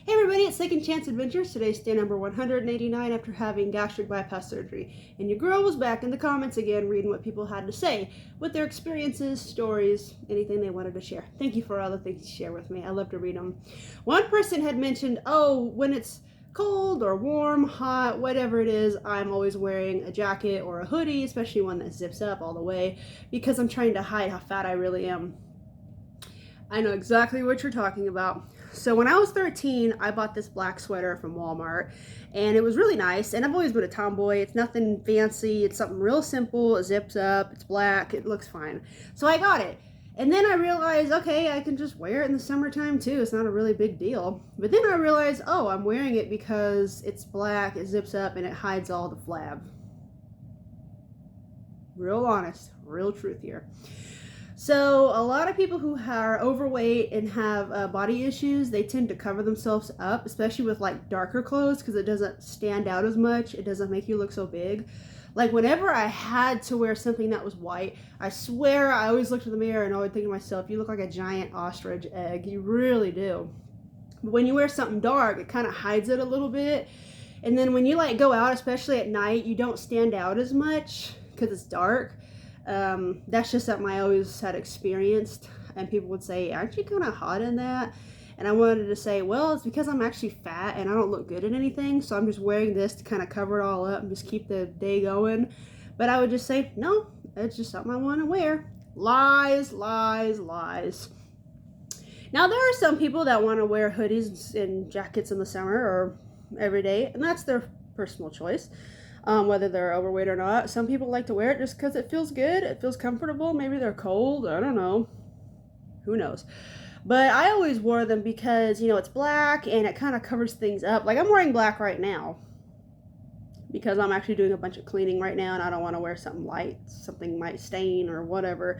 Hey everybody, it's Second Chance Adventures. Today's day number 189 after having gastric bypass surgery. And your girl was back in the comments again reading what people had to say with their experiences, stories, anything they wanted to share. Thank you for all the things you share with me. I love to read them. One person had mentioned, when it's cold or warm, hot, whatever it is, I'm always wearing a jacket or a hoodie, especially one that zips up all the way, because I'm trying to hide how fat I really am. I know exactly what you're talking about. So when I was 13, I bought this black sweater from Walmart, and it was really nice. And I've always been a tomboy. It's nothing fancy. It's something real simple. It zips up. It's black. It looks fine. So I got it. And then I realized, okay, I can just wear it in the summertime too. It's not a really big deal. But then I realized, I'm wearing it because it's black, it zips up, and it hides all the flab. Real honest, real truth here. So a lot of people who are overweight and have body issues, they tend to cover themselves up, especially with like darker clothes, because it doesn't stand out as much. It doesn't make you look so big. Like whenever I had to wear something that was white, I swear I always looked in the mirror and I would think to myself, you look like a giant ostrich egg. You really do. But when you wear something dark, it kind of hides it a little bit. And then when you like go out, especially at night, you don't stand out as much because it's dark. That's just something I always had experienced, and people would say, aren't you kind of hot in that? And I wanted to say, well, it's because I'm actually fat and I don't look good in anything, so I'm just wearing this to kind of cover it all up and just keep the day going. But I would just say, no, it's just something I want to wear. Lies, lies, lies. Now there are some people that want to wear hoodies and jackets in the summer or every day, and that's their personal choice. Whether they're overweight or not. Some people like to wear it just because it feels good, it feels comfortable. Maybe they're cold, I don't know. Who knows? But I always wore them because, it's black and it kind of covers things up. Like I'm wearing black right now because I'm actually doing a bunch of cleaning right now and I don't want to wear something light. Something might stain or whatever.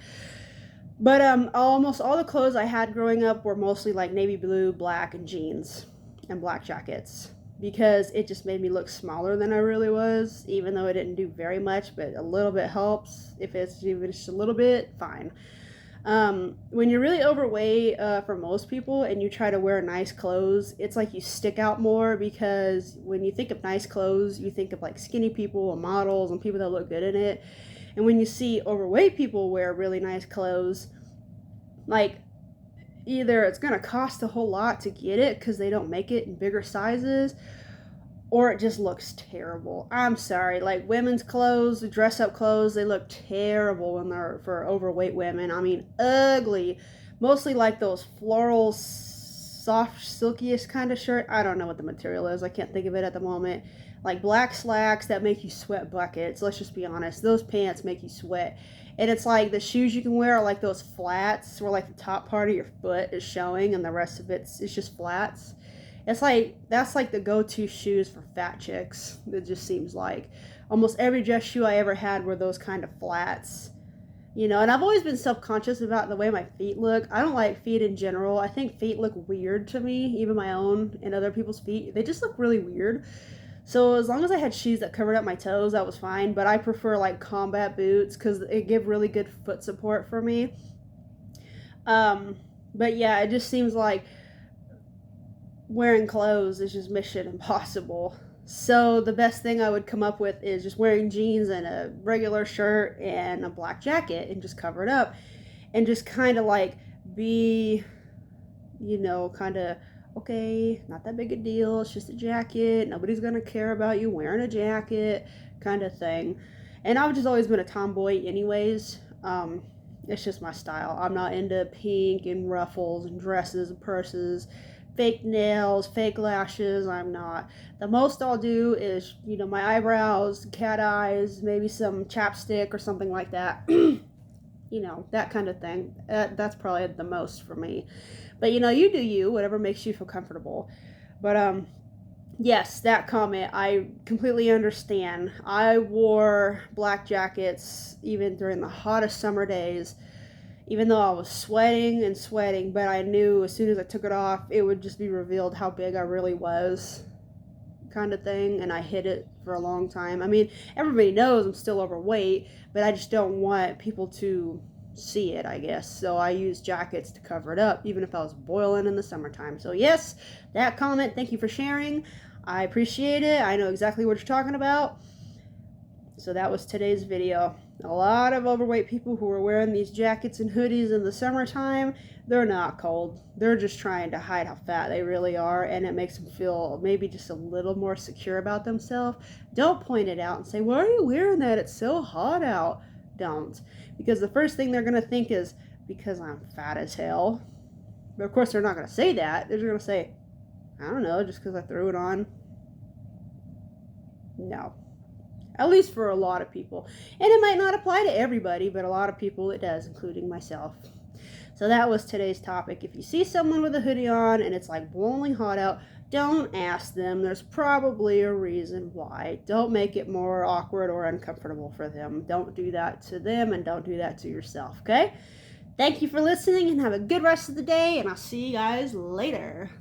But almost all the clothes I had growing up were mostly like navy blue, black, and jeans and black jackets, because it just made me look smaller than I really was, even though it didn't do very much, but a little bit helps. If it's even just a little bit, fine. When you're really overweight, for most people, and you try to wear nice clothes, it's like you stick out more, because when you think of nice clothes, you think of like skinny people and models and people that look good in it. And when you see overweight people wear really nice clothes, like either it's going to cost a whole lot to get it because they don't make it in bigger sizes, or it just looks terrible. I'm sorry, like women's clothes, dress up clothes, they look terrible when they're for overweight women. I mean, ugly. Mostly like those floral, soft, silkiest kind of shirt. I don't know what the material is. I can't think of it at the moment. Like black slacks that make you sweat buckets. Let's just be honest. Those pants make you sweat. And it's like the shoes you can wear are like those flats where like the top part of your foot is showing and the rest of it's just flats. It's like, that's like the go-to shoes for fat chicks. It just seems like almost every dress shoe I ever had were those kind of flats. And I've always been self-conscious about the way my feet look. I don't like feet in general. I think feet look weird to me, even my own and other people's feet. They just look really weird. So as long as I had shoes that covered up my toes, that was fine. But I prefer like combat boots because it give really good foot support for me. But yeah, it just seems like wearing clothes is just mission impossible. So the best thing I would come up with is just wearing jeans and a regular shirt and a black jacket and just cover it up. And just kind of like be, kind of, okay, not that big a deal. It's just a jacket. Nobody's going to care about you wearing a jacket kind of thing. And I've just always been a tomboy anyways. It's just my style. I'm not into pink and ruffles and dresses and purses, fake nails, fake lashes. I'm not. The most I'll do is, my eyebrows, cat eyes, maybe some chapstick or something like that. That kind of thing. That's probably the most for me. But you do you, whatever makes you feel comfortable. But yes, that comment, I completely understand. I wore black jackets even during the hottest summer days, even though I was sweating and sweating, but I knew as soon as I took it off, it would just be revealed how big I really was, kind of thing, and I hid it for a long time. I mean, everybody knows I'm still overweight, but I just don't want people to see it, I guess. So I use jackets to cover it up, even if I was boiling in the summertime. So yes, that comment, thank you for sharing. I appreciate it. I know exactly what you're talking about. So that was today's video. A lot of overweight people who are wearing these jackets and hoodies in the summertime, they're not cold. They're just trying to hide how fat they really are, and it makes them feel maybe just a little more secure about themselves. Don't point it out and say, why are you wearing that? It's so hot out. Don't. Because the first thing they're going to think is, because I'm fat as hell. But of course, they're not going to say that. They're just going to say, I don't know, just because I threw it on. No. At least for a lot of people. And it might not apply to everybody, but a lot of people it does, including myself. So that was today's topic. If you see someone with a hoodie on and it's like boiling hot out, don't ask them. There's probably a reason why. Don't make it more awkward or uncomfortable for them. Don't do that to them, and don't do that to yourself, okay? Thank you for listening, and have a good rest of the day, and I'll see you guys later.